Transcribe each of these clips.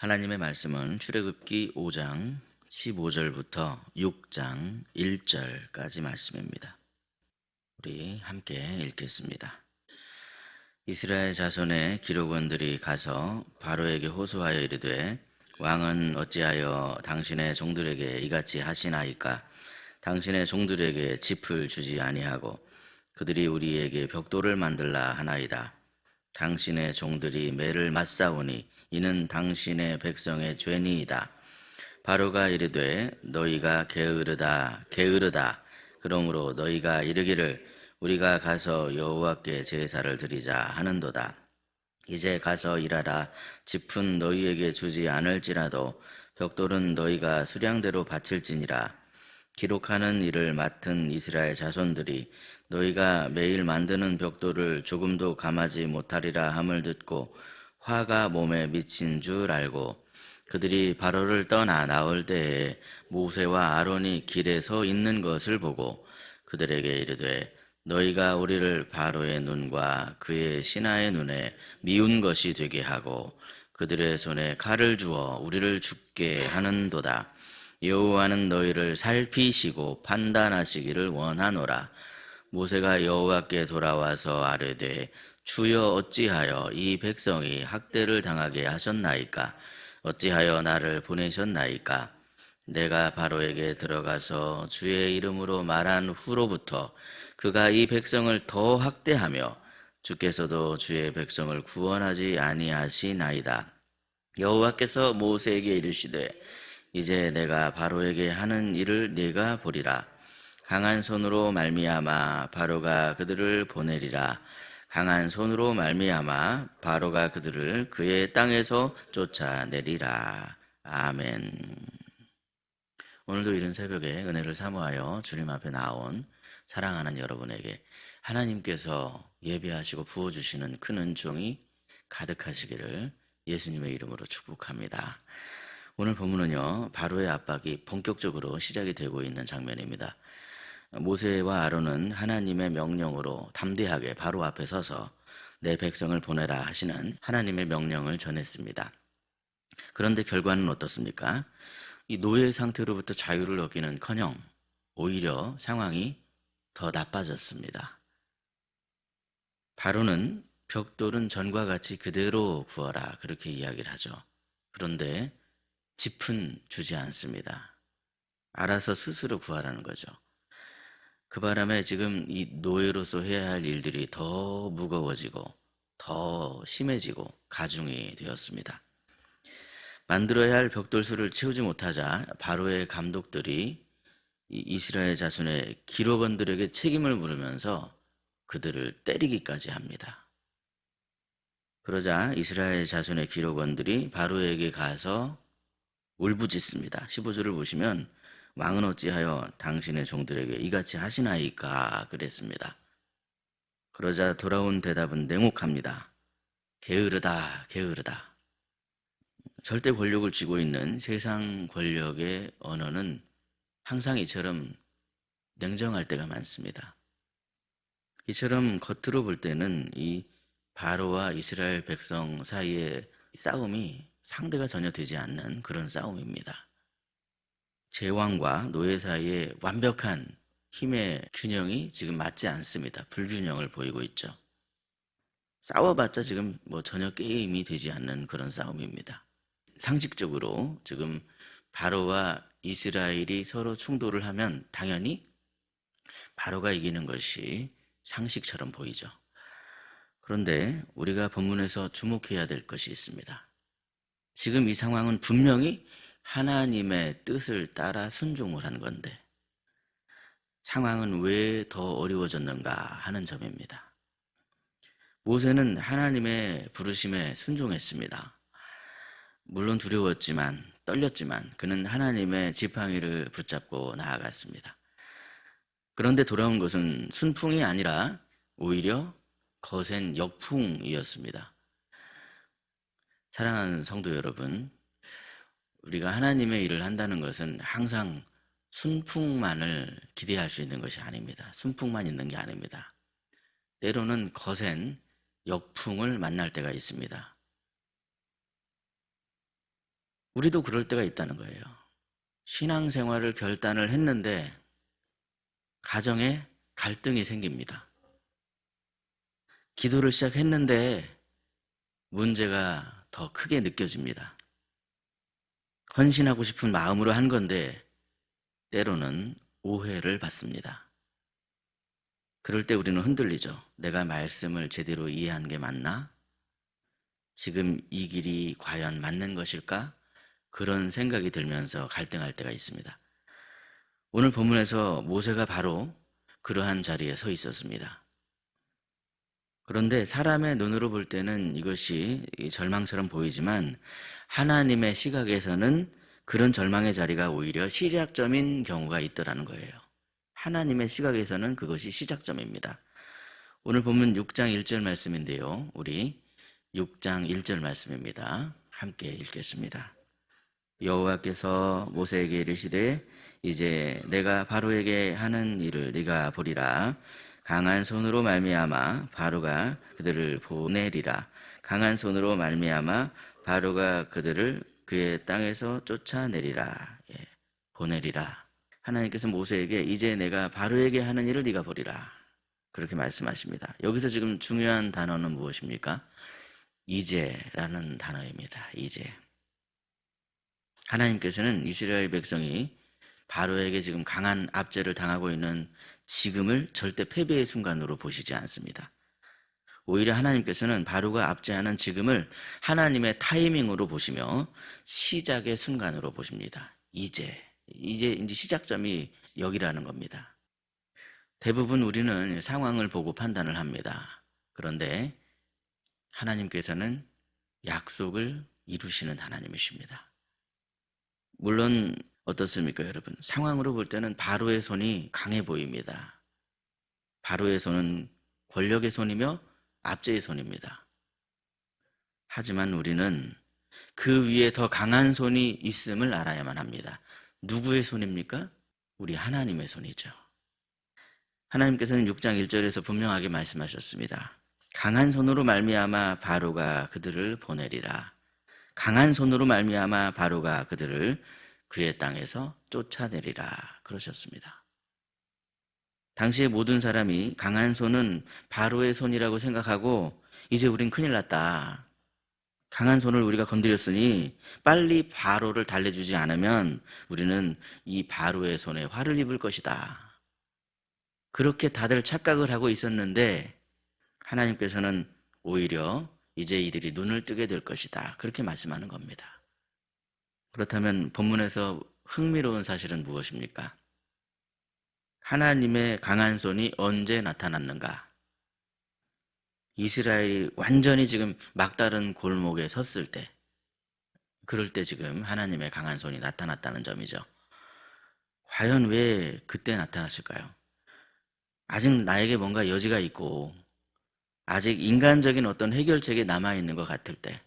하나님의 말씀은 출애굽기 5장 15절부터 6장 1절까지 말씀입니다. 우리 함께 읽겠습니다. 이스라엘 자손의 기록원들이 가서 바로에게 호소하여 이르되 왕은 어찌하여 당신의 종들에게 이같이 하시나이까? 당신의 종들에게 짚을 주지 아니하고 그들이 우리에게 벽돌을 만들라 하나이다. 당신의 종들이 매를 맞사오니 이는 당신의 백성의 죄니이다. 바로가 이르되 너희가 게으르다 게으르다. 그러므로 너희가 이르기를 우리가 가서 여호와께 제사를 드리자 하는도다. 이제 가서 일하라. 짚은 너희에게 주지 않을지라도 벽돌은 너희가 수량대로 바칠지니라. 기록하는 일을 맡은 이스라엘 자손들이 너희가 매일 만드는 벽돌을 조금도 감하지 못하리라 함을 듣고 화가 몸에 미친 줄 알고 그들이 바로를 떠나 나올 때에 모세와 아론이 길에 서 있는 것을 보고 그들에게 이르되 너희가 우리를 바로의 눈과 그의 신하의 눈에 미운 것이 되게 하고 그들의 손에 칼을 주어 우리를 죽게 하는도다. 여호와는 너희를 살피시고 판단하시기를 원하노라. 모세가 여호와께 돌아와서 아뢰되 주여 어찌하여 이 백성이 학대를 당하게 하셨나이까? 어찌하여 나를 보내셨나이까? 내가 바로에게 들어가서 주의 이름으로 말한 후로부터 그가 이 백성을 더 학대하며 주께서도 주의 백성을 구원하지 아니하시나이다. 여호와께서 모세에게 이르시되 이제 내가 바로에게 하는 일을 네가 보리라. 강한 손으로 말미암아 바로가 그들을 보내리라. 강한 손으로 말미암아 바로가 그들을 그의 땅에서 쫓아내리라. 아멘. 오늘도 이른 새벽에 은혜를 사모하여 주님 앞에 나온 사랑하는 여러분에게 하나님께서 예배하시고 부어주시는 큰 은총이 가득하시기를 예수님의 이름으로 축복합니다. 오늘 본문은요, 바로의 압박이 본격적으로 시작이 되고 있는 장면입니다. 모세와 아론은 하나님의 명령으로 담대하게 바로 앞에 서서 내 백성을 보내라 하시는 하나님의 명령을 전했습니다. 그런데 결과는 어떻습니까? 이 노예 상태로부터 자유를 얻기는커녕 오히려 상황이 더 나빠졌습니다. 바로는 벽돌은 전과 같이 그대로 구워라 그렇게 이야기를 하죠. 그런데 짚은 주지 않습니다. 알아서 스스로 구하라는 거죠. 그 바람에 지금 이 노예로서 해야 할 일들이 더 무거워지고 더 심해지고 가중이 되었습니다. 만들어야 할 벽돌수를 채우지 못하자 바로의 감독들이 이스라엘 자손의 기록원들에게 책임을 물으면서 그들을 때리기까지 합니다. 그러자 이스라엘 자손의 기록원들이 바로에게 가서 울부짖습니다. 15절을 보시면 왕은 어찌하여 당신의 종들에게 이같이 하시나이까 그랬습니다. 그러자 돌아온 대답은 냉혹합니다. 게으르다 게으르다. 절대 권력을 쥐고 있는 세상 권력의 언어는 항상 이처럼 냉정할 때가 많습니다. 이처럼 겉으로 볼 때는 이 바로와 이스라엘 백성 사이의 싸움이 상대가 전혀 되지 않는 그런 싸움입니다. 제왕과 노예 사이의 완벽한 힘의 균형이 지금 맞지 않습니다. 불균형을 보이고 있죠. 싸워봤자 지금 전혀 게임이 되지 않는 그런 싸움입니다. 상식적으로 지금 바로와 이스라엘이 서로 충돌을 하면 당연히 바로가 이기는 것이 상식처럼 보이죠. 그런데 우리가 본문에서 주목해야 될 것이 있습니다. 지금 이 상황은 분명히 하나님의 뜻을 따라 순종을 한 건데 상황은 왜 더 어려워졌는가 하는 점입니다. 모세는 하나님의 부르심에 순종했습니다. 물론 두려웠지만 떨렸지만 그는 하나님의 지팡이를 붙잡고 나아갔습니다. 그런데 돌아온 것은 순풍이 아니라 오히려 거센 역풍이었습니다. 사랑하는 성도 여러분, 우리가 하나님의 일을 한다는 것은 항상 순풍만을 기대할 수 있는 것이 아닙니다. 순풍만 있는 게 아닙니다. 때로는 거센 역풍을 만날 때가 있습니다. 우리도 그럴 때가 있다는 거예요. 신앙생활을 결단을 했는데 가정에 갈등이 생깁니다. 기도를 시작했는데 문제가 더 크게 느껴집니다. 헌신하고 싶은 마음으로 한 건데 때로는 오해를 받습니다. 그럴 때 우리는 흔들리죠. 내가 말씀을 제대로 이해한 게 맞나? 지금 이 길이 과연 맞는 것일까? 그런 생각이 들면서 갈등할 때가 있습니다. 오늘 본문에서 모세가 바로 그러한 자리에 서 있었습니다. 그런데 사람의 눈으로 볼 때는 이것이 절망처럼 보이지만 하나님의 시각에서는 그런 절망의 자리가 오히려 시작점인 경우가 있더라는 거예요. 하나님의 시각에서는 그것이 시작점입니다. 오늘 본문 6장 1절 말씀인데요. 우리 6장 1절 말씀입니다. 함께 읽겠습니다. 여호와께서 모세에게 이르시되 이제 내가 바로에게 하는 일을 네가 보리라. 강한 손으로 말미암아 바로가 그들을 보내리라. 강한 손으로 말미암아 바로가 그들을 그의 땅에서 쫓아내리라. 보내리라. 하나님께서 모세에게 이제 내가 바로에게 하는 일을 네가 보리라. 그렇게 말씀하십니다. 여기서 지금 중요한 단어는 무엇입니까? 이제라는 단어입니다. 이제. 하나님께서는 이스라엘 백성이 바로에게 지금 강한 압제를 당하고 있는 지금을 절대 패배의 순간으로 보시지 않습니다. 오히려 하나님께서는 바로가 압제하는 지금을 하나님의 타이밍으로 보시며 시작의 순간으로 보십니다. 이제 시작점이 여기라는 겁니다. 대부분 우리는 상황을 보고 판단을 합니다. 그런데 하나님께서는 약속을 이루시는 하나님이십니다. 물론 어떻습니까, 여러분? 상황으로 볼 때는 바로의 손이 강해 보입니다. 바로의 손은 권력의 손이며 압제의 손입니다. 하지만 우리는 그 위에 더 강한 손이 있음을 알아야만 합니다. 누구의 손입니까? 우리 하나님의 손이죠. 하나님께서는 6장 1절에서 분명하게 말씀하셨습니다. 강한 손으로 말미암아 바로가 그들을 보내리라. 강한 손으로 말미암아 바로가 그들을 그의 땅에서 쫓아내리라 그러셨습니다. 당시의 모든 사람이 강한 손은 바로의 손이라고 생각하고 이제 우린 큰일 났다. 강한 손을 우리가 건드렸으니 빨리 바로를 달래주지 않으면 우리는 이 바로의 손에 화를 입을 것이다. 그렇게 다들 착각을 하고 있었는데 하나님께서는 오히려 이제 이들이 눈을 뜨게 될 것이다. 그렇게 말씀하는 겁니다. 그렇다면 본문에서 흥미로운 사실은 무엇입니까? 하나님의 강한 손이 언제 나타났는가? 이스라엘이 완전히 지금 막다른 골목에 섰을 때, 그럴 때 지금 하나님의 강한 손이 나타났다는 점이죠. 과연 왜 그때 나타났을까요? 아직 나에게 뭔가 여지가 있고 아직 인간적인 어떤 해결책이 남아있는 것 같을 때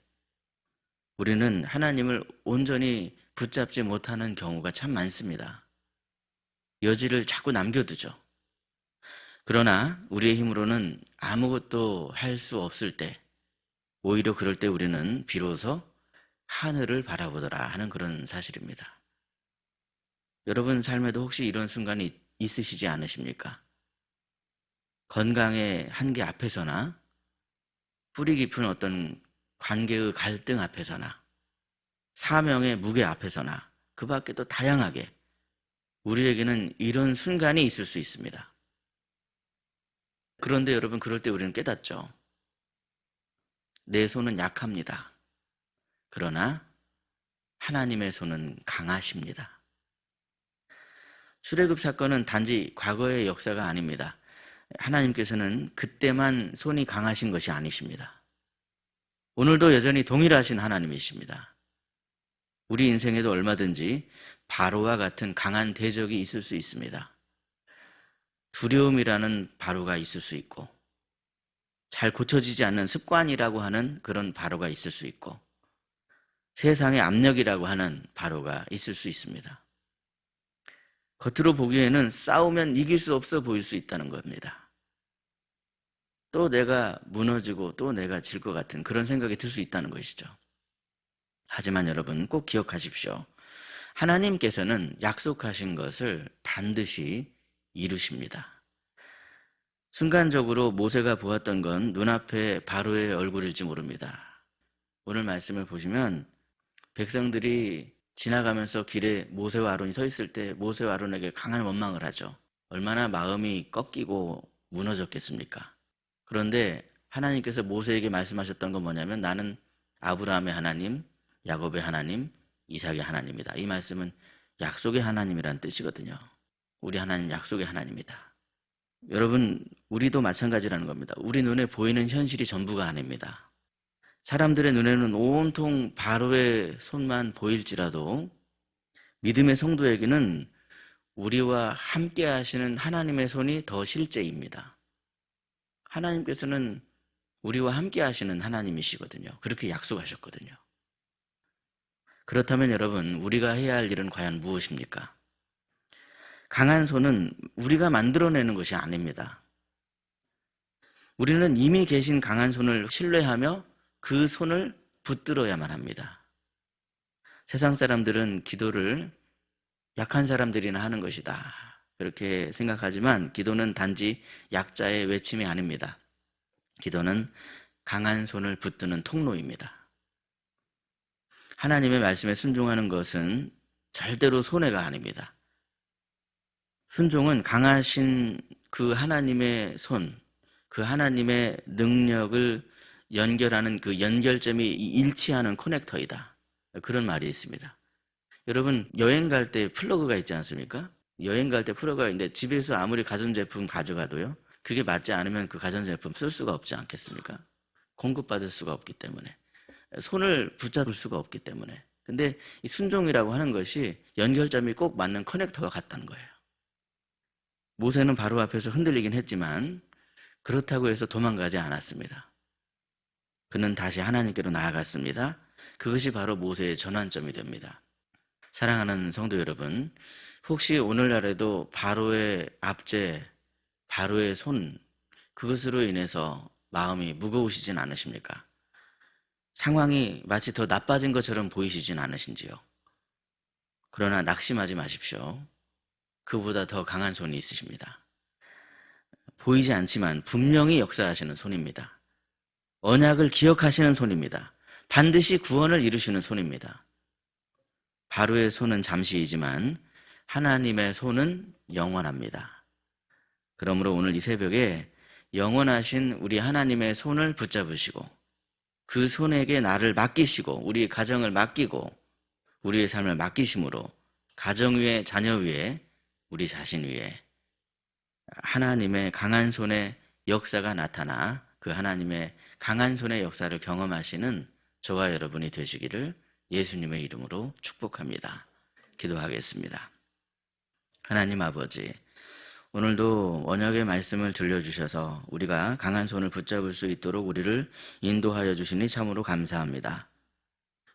우리는 하나님을 온전히 붙잡지 못하는 경우가 참 많습니다. 여지를 자꾸 남겨두죠. 그러나 우리의 힘으로는 아무것도 할 수 없을 때 오히려 그럴 때 우리는 비로소 하늘을 바라보더라 하는 그런 사실입니다. 여러분 삶에도 혹시 이런 순간이 있으시지 않으십니까? 건강의 한계 앞에서나 뿌리 깊은 어떤 관계의 갈등 앞에서나 사명의 무게 앞에서나 그 밖에도 다양하게 우리에게는 이런 순간이 있을 수 있습니다. 그런데 여러분 그럴 때 우리는 깨닫죠. 내 손은 약합니다. 그러나 하나님의 손은 강하십니다. 출애굽 사건은 단지 과거의 역사가 아닙니다. 하나님께서는 그때만 손이 강하신 것이 아니십니다. 오늘도 여전히 동일하신 하나님이십니다. 우리 인생에도 얼마든지 바로와 같은 강한 대적이 있을 수 있습니다. 두려움이라는 바로가 있을 수 있고 잘 고쳐지지 않는 습관이라고 하는 그런 바로가 있을 수 있고 세상의 압력이라고 하는 바로가 있을 수 있습니다. 겉으로 보기에는 싸우면 이길 수 없어 보일 수 있다는 겁니다. 또 내가 무너지고 또 내가 질 것 같은 그런 생각이 들 수 있다는 것이죠. 하지만 여러분 꼭 기억하십시오. 하나님께서는 약속하신 것을 반드시 이루십니다. 순간적으로 모세가 보았던 건 눈앞에 바로의 얼굴일지 모릅니다. 오늘 말씀을 보시면 백성들이 지나가면서 길에 모세와 아론이 서 있을 때 모세와 아론에게 강한 원망을 하죠. 얼마나 마음이 꺾이고 무너졌겠습니까? 그런데 하나님께서 모세에게 말씀하셨던 건 뭐냐면 나는 아브라함의 하나님, 야곱의 하나님, 이삭의 하나님이다. 이 말씀은 약속의 하나님이라는 뜻이거든요. 우리 하나님 약속의 하나님이다. 여러분, 우리도 마찬가지라는 겁니다. 우리 눈에 보이는 현실이 전부가 아닙니다. 사람들의 눈에는 온통 바로의 손만 보일지라도 믿음의 성도에게는 우리와 함께 하시는 하나님의 손이 더 실제입니다. 하나님께서는 우리와 함께 하시는 하나님이시거든요. 그렇게 약속하셨거든요. 그렇다면 여러분, 우리가 해야 할 일은 과연 무엇입니까? 강한 손은 우리가 만들어내는 것이 아닙니다. 우리는 이미 계신 강한 손을 신뢰하며 그 손을 붙들어야만 합니다. 세상 사람들은 기도를 약한 사람들이나 하는 것이다, 그렇게 생각하지만 기도는 단지 약자의 외침이 아닙니다. 기도는 강한 손을 붙드는 통로입니다. 하나님의 말씀에 순종하는 것은 절대로 손해가 아닙니다. 순종은 강하신 그 하나님의 손, 그 하나님의 능력을 연결하는 그 연결점이 일치하는 커넥터이다. 그런 말이 있습니다. 여러분, 여행 갈 때 플러그가 있지 않습니까? 여행 갈 때 플러그가 있는데 집에서 아무리 가전제품 가져가도요, 그게 맞지 않으면 그 가전제품 쓸 수가 없지 않겠습니까? 공급받을 수가 없기 때문에, 손을 붙잡을 수가 없기 때문에. 근데 이 순종이라고 하는 것이 연결점이 꼭 맞는 커넥터가 같다는 거예요. 모세는 바로 앞에서 흔들리긴 했지만 그렇다고 해서 도망가지 않았습니다. 그는 다시 하나님께로 나아갔습니다. 그것이 바로 모세의 전환점이 됩니다. 사랑하는 성도 여러분, 혹시 오늘날에도 바로의 압제, 바로의 손, 그것으로 인해서 마음이 무거우시진 않으십니까? 상황이 마치 더 나빠진 것처럼 보이시진 않으신지요? 그러나 낙심하지 마십시오. 그보다 더 강한 손이 있으십니다. 보이지 않지만 분명히 역사하시는 손입니다. 언약을 기억하시는 손입니다. 반드시 구원을 이루시는 손입니다. 바로의 손은 잠시이지만 하나님의 손은 영원합니다. 그러므로 오늘 이 새벽에 영원하신 우리 하나님의 손을 붙잡으시고 그 손에게 나를 맡기시고 우리의 가정을 맡기고 우리의 삶을 맡기심으로 가정 위에, 자녀 위에, 우리 자신 위에 하나님의 강한 손의 역사가 나타나 그 하나님의 강한 손의 역사를 경험하시는 저와 여러분이 되시기를 예수님의 이름으로 축복합니다. 기도하겠습니다. 하나님 아버지, 오늘도 언약의 말씀을 들려주셔서 우리가 강한 손을 붙잡을 수 있도록 우리를 인도하여 주시니 참으로 감사합니다.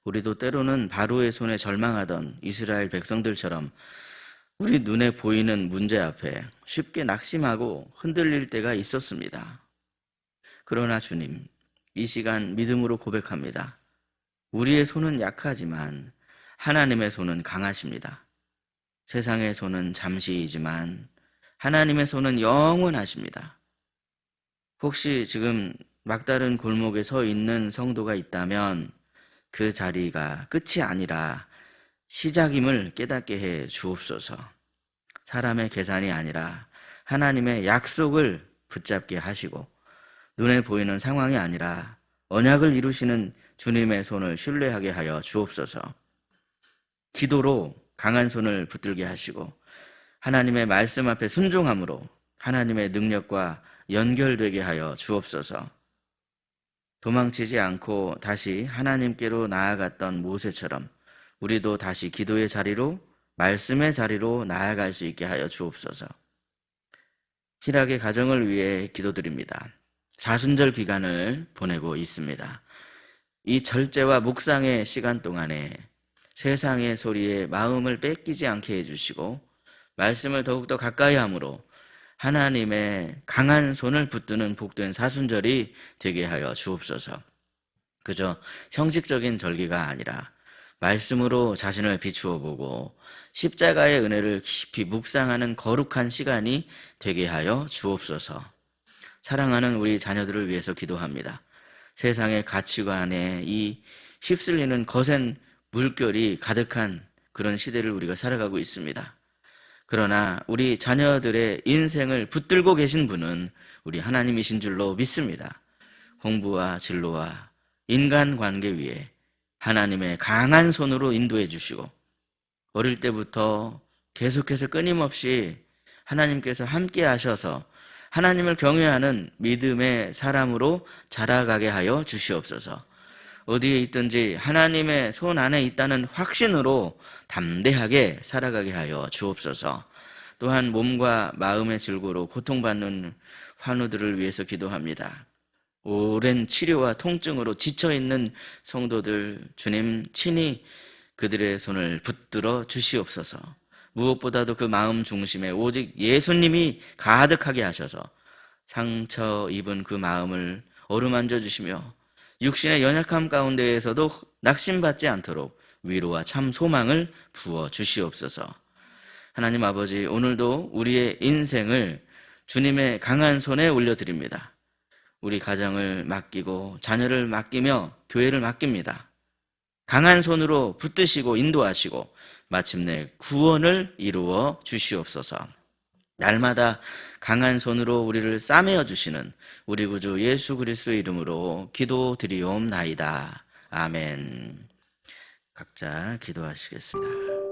우리도 때로는 바로의 손에 절망하던 이스라엘 백성들처럼 우리 눈에 보이는 문제 앞에 쉽게 낙심하고 흔들릴 때가 있었습니다. 그러나 주님, 이 시간 믿음으로 고백합니다. 우리의 손은 약하지만 하나님의 손은 강하십니다. 세상의 손은 잠시이지만 하나님의 손은 영원하십니다. 혹시 지금 막다른 골목에 서 있는 성도가 있다면 그 자리가 끝이 아니라 시작임을 깨닫게 해 주옵소서. 사람의 계산이 아니라 하나님의 약속을 붙잡게 하시고 눈에 보이는 상황이 아니라 언약을 이루시는 주님의 손을 신뢰하게 하여 주옵소서. 기도로 강한 손을 붙들게 하시고 하나님의 말씀 앞에 순종함으로 하나님의 능력과 연결되게 하여 주옵소서. 도망치지 않고 다시 하나님께로 나아갔던 모세처럼 우리도 다시 기도의 자리로, 말씀의 자리로 나아갈 수 있게 하여 주옵소서. 희락의 가정을 위해 기도드립니다. 사순절 기간을 보내고 있습니다. 이 절제와 묵상의 시간 동안에 세상의 소리에 마음을 뺏기지 않게 해주시고 말씀을 더욱더 가까이 함으로 하나님의 강한 손을 붙드는 복된 사순절이 되게 하여 주옵소서. 그저 형식적인 절기가 아니라 말씀으로 자신을 비추어 보고 십자가의 은혜를 깊이 묵상하는 거룩한 시간이 되게 하여 주옵소서. 사랑하는 우리 자녀들을 위해서 기도합니다. 세상의 가치관에 이 휩쓸리는 거센 물결이 가득한 그런 시대를 우리가 살아가고 있습니다. 그러나 우리 자녀들의 인생을 붙들고 계신 분은 우리 하나님이신 줄로 믿습니다. 공부와 진로와 인간관계 위에 하나님의 강한 손으로 인도해 주시고 어릴 때부터 계속해서 끊임없이 하나님께서 함께 하셔서 하나님을 경외하는 믿음의 사람으로 자라가게 하여 주시옵소서. 어디에 있든지 하나님의 손 안에 있다는 확신으로 담대하게 살아가게 하여 주옵소서. 또한 몸과 마음의 질고로 고통받는 환우들을 위해서 기도합니다. 오랜 치료와 통증으로 지쳐있는 성도들, 주님 친히 그들의 손을 붙들어 주시옵소서. 무엇보다도 그 마음 중심에 오직 예수님이 가득하게 하셔서 상처 입은 그 마음을 어루만져 주시며 육신의 연약함 가운데에서도 낙심받지 않도록 위로와 참 소망을 부어 주시옵소서. 하나님 아버지, 오늘도 우리의 인생을 주님의 강한 손에 올려드립니다. 우리 가정을 맡기고 자녀를 맡기며 교회를 맡깁니다. 강한 손으로 붙드시고 인도하시고 마침내 구원을 이루어 주시옵소서. 날마다 강한 손으로 우리를 싸매어 주시는 우리 구주 예수 그리스도의 이름으로 기도드리옵나이다. 아멘. 각자 기도하시겠습니다.